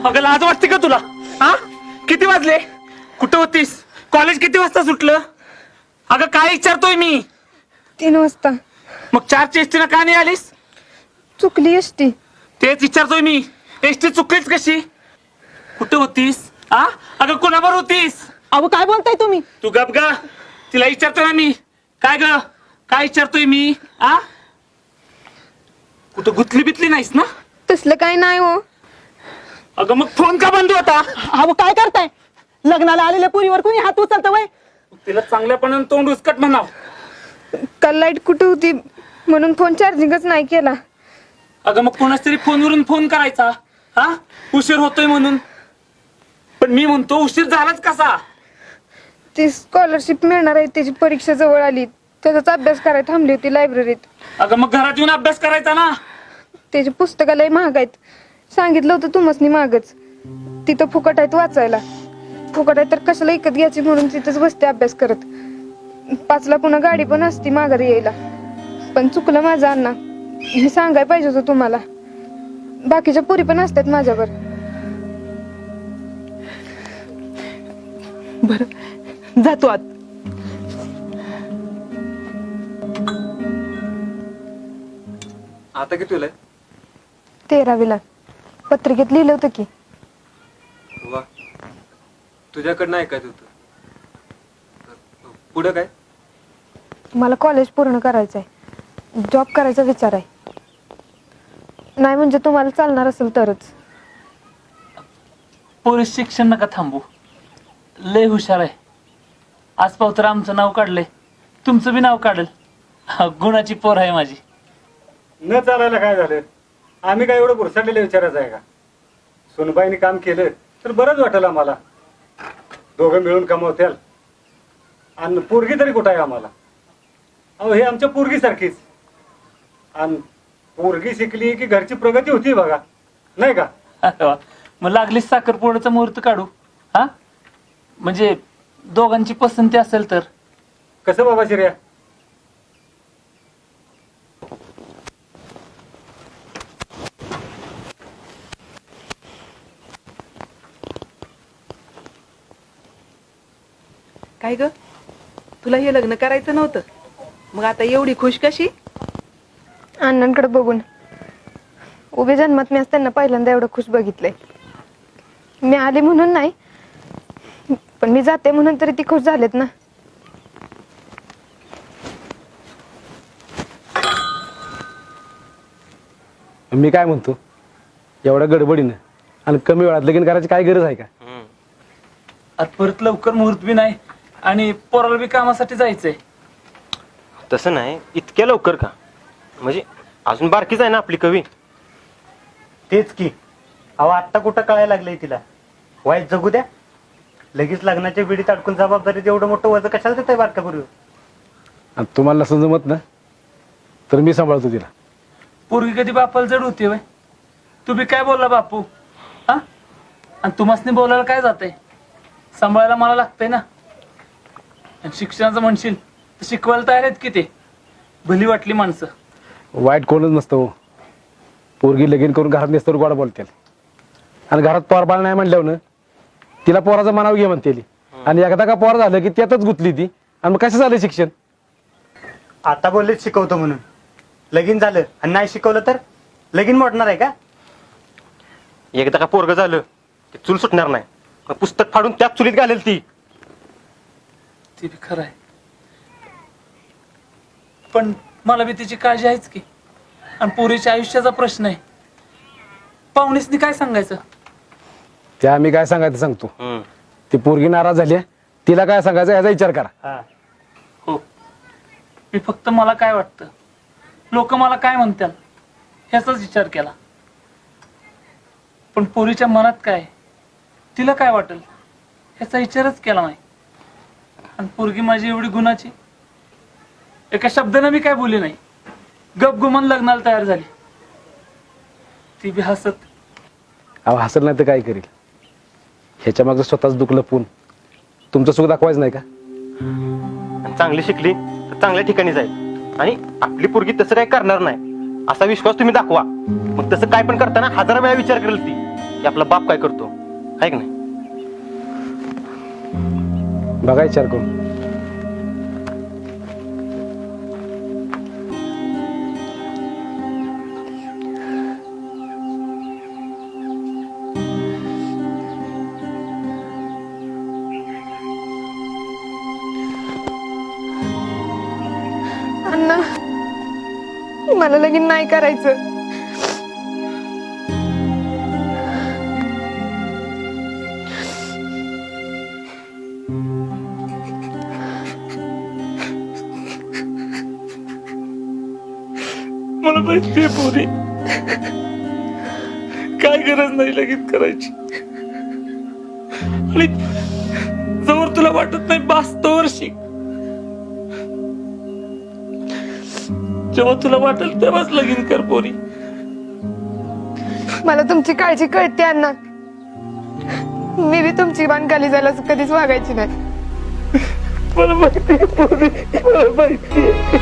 अगं लाज वाटते का तुला? हा, किती वाजले? कुठं होतीस? कॉलेज किती वाजता सुटलं? अगं काय विचारतोय मी? 3 वाजता. मग 4ची एसटीनं का नाही आलीस? चुकली एसटी. तेच विचारतोय मी, एसटी चुकलीच कशी? कुठं होतीस? हा, अगं कोणाबरोबर होतीस? अहो काय बोलताय तुम्ही? तू गप गा, तिला विचारतोय ना मी. काय ग, काय विचारतोय मी? आ, कुठं गुतली बितली नाहीस ना? तसलं काय नाही हो. अगं मग फोन का बंद होता? अहो काय करताय? लग्नाला आलेल्या पुरीवर कोणी हात उचलतं वय? तिला चांगल्यापणानं तोंड उचकट म्हणाव. काल लाईट कुठे होती म्हणून फोन चार्जिंगच नाही केला. अगं मग कोणाच तरी फोनवरून फोन करायचा, हा, उशीर होतोय म्हणून. पण मी म्हणतो उशीर झालाच कसा? ती स्कॉलरशिप मिळणार आहे त्याची परीक्षा जवळ आली, त्याचाच अभ्यास करायला थांबली होती लायब्ररीत. अगं मग घरात येऊन अभ्यास करायचा ना. त्याची पुस्तकालय महाग आहेत. सांगितलं होतं तुम्हासनी मागच, तिथं फुकट आहेत वाचायला. फुकट आहे तर कशाला विकत घ्यायची म्हणून तिथंच बसते अभ्यास करत. 5ला पुन्हा गाडी पण असती माघारी यायला. पण चुकलं माझं अण्णा, मी सांगाय पाहिजे होतं तुम्हाला. बाकीच्या पुरी पण असतात माझ्यावर. बरं जातो आत. आता किती 13वीला पत्रिकेत लिहिलं होतं की. वा, तुझ्याकडनं ऐकायचं होतं. पुढं काय? मला कॉलेज पूर्ण करायचंय, जॉब करायचा विचार आहे. नाही म्हणजे तुम्हाला चालणार असेल तरच. पोलीस शिक्षण नका थांबू, लय हुशार आहे. आज पाव तर आमचं नाव काढलंय, तुमचं बी नाव काढेल. गुणाची पोर आहे माझी. न चालायला काय झालं? आम्ही काय एवढं बुरसाडलेलं विचारायचं आहे का? सुनबाईने काम केलं तर बरंच वाटेल आम्हाला. दोघं मिळून कमवत्याल. आणि पोरगी तरी कुठं आहे आम्हाला? अहो हे आमच्या पोरगीसारखीच. आणि पोरगी शिकली की घरची प्रगती होती बघा, नाही का? अरे वा, मग लागलीच साखरपुड्याचा मुहूर्त काढू. हा, म्हणजे दोघांची पसंती असेल तर. कसं बाबा शिर्या? काय ग, तुला हे लग्न करायचं नव्हतं, मग आता एवढी खुश कशी? अण्णांकडे बघून. उभे जन्मात मी आज त्यांना पहिल्यांदा एवढं खुश बघितलंय. मी आले म्हणून नाही, पण मी जाते म्हणून तरी ती खुश झालेत ना. मी काय म्हणतो, एवढ्या गडबडीनं आणि कमी वेळात लगीन करायची काय गरज आहे का? आता परत लवकर मुहूर्त बी नाही आणि पोराला बी कामासाठी जायचंय. तसं नाही, इतक्या लवकर का? म्हणजे अजून बारकीच आहे ना आपली कवी. तेच की. अहो आत्ता कुठं कळायला लागलंय तिला? वाईट जगू द्या. लगेच लग्नाच्या बिडीत अडकून जबाबदारीत एवढं मोठं वजन कशाला देत आहे बारकापूर्वी? आणि तुम्हाला नसं जमत ना तर मी सांभाळतो तिला. पोरगी कधी बापाला जड होती वय? तू बी काय बोलला बापू? हा, आणि तुम्हासनी बोलायला काय जातंय? सांभाळायला मला लागतंय ना. आणि शिक्षणाचं म्हणशील तर शिकवायला तयार आहेत की ते. भली वाटली माणसं. वाईट कोणच नसतं हो. पोरगी लगीन करून घरात नेसतर गोडा बोलते आणि घरात पोर बाळ नाही म्हणल्यावर ना तिला पोराचं मनाव घे म्हणते. आणि एकदा का पोर झालं की त्यातच गुतली ती. आणि मग कसं झालं शिक्षण? आता बोललेच शिकवतो म्हणून. लगीन झालं आणि नाही शिकवलं तर लगीन मोडणार आहे का? एकदा का पोरग झालं ते चूल सुटणार नाही. मग पुस्तक फाडून त्याच चुलीत घालेल ती. ते बी खरं आहे, पण मला बी तिची काळजी आहेच की. आणि पोरीच्या आयुष्याचा प्रश्न आहे. पाहुणीसनी काय सांगायचं? त्या मी काय सांगायचं सांगतो. ती पोरगी नाराज झाली, तिला काय सांगायचं याचा विचार करा. हो, मी फक्त मला काय वाटतं, लोक मला काय म्हणतात ह्याचाच विचार केला. पण पोरीच्या मनात काय, तिला काय वाटेल ह्याचा विचारच केला नाही. आणि पोरगी माझी एवढी गुणाची, एका शब्दानं मी काय बोलले नाही. गप गुमान लग्नाला तयार झाली. ती बी हसत. अहो हसत नाही तर काय करील? ह्याच्या मागचं स्वतःच दुःख लपवून तुमचं सुख दाखवायचं नाही का? चांगली शिकली तर चांगल्या ठिकाणी जाईल. आणि आपली पोरगी तसं काय करणार नाही असा विश्वास तुम्ही दाखवा. मग तसं काय पण करताना 1000 वेळा विचार करेल ती. की आपला बाप काय करतो, आहे की नाही? बघा विचार करून. अण्णा मला लगीन नाही करायचं. मला माहितीये पोरी, काय गरज नाही लगीन करायची. आणि जवळ तुला वाटत नाही बास तोवर शिक. जेव्हा तुला वाटेल तेव्हाच लगीन कर पोरी. मला तुमची काळजी कळते अण्णा. मी बी तुमची मान खाली जायला कधीच वागायची नाही. मला माहितीये पोरी, मला माहितीये.